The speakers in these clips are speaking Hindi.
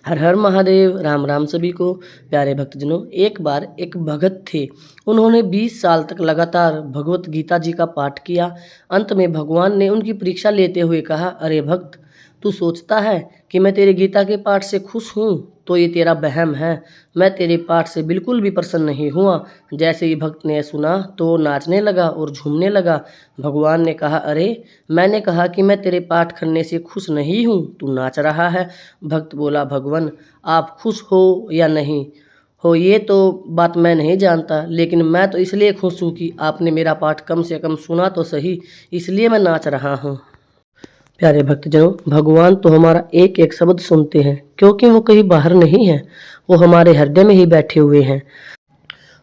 हर हर महादेव। राम राम सभी को। प्यारे भक्तजनों, एक बार एक भगत थे। उन्होंने 20 साल तक लगातार भगवत गीता जी का पाठ किया। अंत में भगवान ने उनकी परीक्षा लेते हुए कहा, अरे भक्त, तू सोचता है कि मैं तेरे गीता के पाठ से खुश हूँ, तो ये तेरा वहम है। मैं तेरे पाठ से बिल्कुल भी प्रसन्न नहीं हुआ। जैसे ही भक्त ने सुना तो वो नाचने लगा और झूमने लगा। भगवान ने कहा, अरे मैंने कहा कि मैं तेरे पाठ करने से खुश नहीं हूँ, तू नाच रहा है। भक्त बोला, भगवान आप खुश हो या नहीं हो ये तो बात मैं नहीं जानता, लेकिन मैं तो इसलिए खुश हूँ कि आपने मेरा पाठ कम से कम सुना तो सही, इसलिए मैं नाच रहा हूँ। प्यारे भक्तजनों, भगवान तो हमारा एक एक शब्द सुनते हैं, क्योंकि वो कहीं बाहर नहीं है, वो हमारे हृदय में ही बैठे हुए हैं।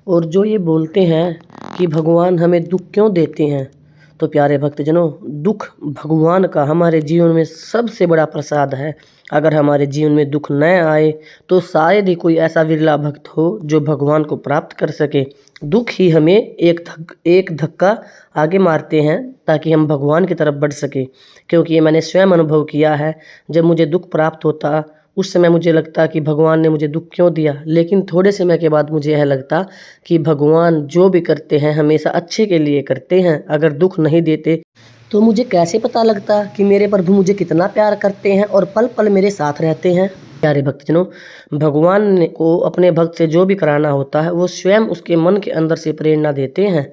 और जो ये बोलते हैं कि भगवान हमें दुख क्यों देते हैं, तो प्यारे भक्तजनों, दुख भगवान का हमारे जीवन में सबसे बड़ा प्रसाद है। अगर हमारे जीवन में दुख न आए तो शायद ही कोई ऐसा विरला भक्त हो जो भगवान को प्राप्त कर सके। दुख ही हमें एक धक्का आगे मारते हैं ताकि हम भगवान की तरफ बढ़ सके। क्योंकि ये मैंने स्वयं अनुभव किया है। जब मुझे दुख प्राप्त होता उस समय मुझे लगता कि भगवान ने मुझे दुख क्यों दिया, लेकिन थोड़े समय के बाद मुझे यह लगता कि भगवान जो भी करते हैं हमेशा अच्छे के लिए करते हैं। अगर दुख नहीं देते तो मुझे कैसे पता लगता कि मेरे प्रभु मुझे कितना प्यार करते हैं और पल पल मेरे साथ रहते हैं। प्यारे भक्तजनों, भगवान को अपने भक्त से जो भी कराना होता है वो स्वयं उसके मन के अंदर से प्रेरणा देते हैं।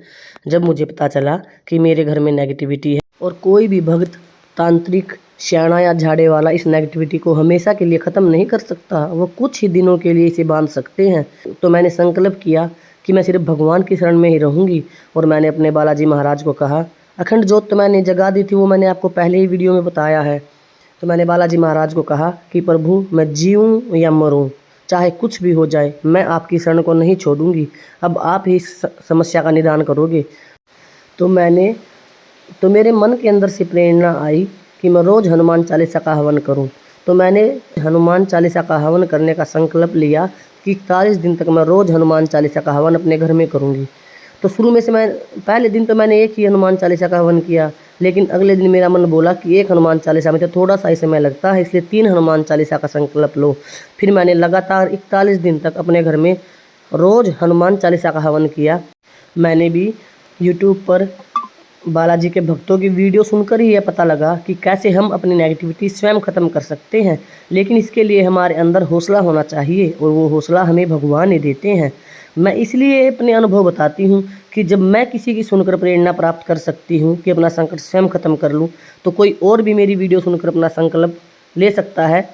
जब मुझे पता चला कि मेरे घर में नेगेटिविटी है और कोई भी भक्त, तांत्रिक, श्याणा या झाड़े वाला इस नेगेटिविटी को हमेशा के लिए ख़त्म नहीं कर सकता, वो कुछ ही दिनों के लिए इसे बांध सकते हैं। तो मैंने संकल्प किया कि मैं सिर्फ भगवान की शरण में ही रहूँगी। और मैंने अपने बालाजी महाराज को कहा, अखंड जोत तो मैंने जगा दी थी, वो मैंने आपको पहले ही वीडियो में बताया है। तो मैंने बालाजी महाराज को कहा कि प्रभु, मैं जीऊँ या मरूँ, चाहे कुछ भी हो जाए, मैं आपकी शरण को नहीं छोड़ूंगी। अब आप ही इस समस्या का निदान करोगे। तो मेरे मन के अंदर से प्रेरणा आई कि मैं रोज़ हनुमान चालीसा का हवन करूं। तो मैंने हनुमान चालीसा का हवन करने का संकल्प लिया कि 41 दिन तक मैं रोज़ हनुमान चालीसा का हवन अपने घर में करूंगी। तो शुरू में से मैं पहले दिन तो मैंने एक ही हनुमान चालीसा का हवन किया, लेकिन अगले दिन मेरा मन बोला कि एक हनुमान चालीसा में तो थोड़ा सा ही समय लगता है, इसलिए 3 हनुमान चालीसा का संकल्प लो। फिर मैंने लगातार 41 दिन तक अपने घर में रोज़ हनुमान चालीसा का हवन किया। मैंने भी यूट्यूब पर बालाजी के भक्तों की वीडियो सुनकर ही यह पता लगा कि कैसे हम अपनी नेगेटिविटी स्वयं ख़त्म कर सकते हैं। लेकिन इसके लिए हमारे अंदर हौसला होना चाहिए, और वो हौसला हमें भगवान ही देते हैं। मैं इसलिए अपने अनुभव बताती हूँ कि जब मैं किसी की सुनकर प्रेरणा प्राप्त कर सकती हूँ कि अपना संकट स्वयं ख़त्म कर लूँ, तो कोई और भी मेरी वीडियो सुनकर अपना संकल्प ले सकता है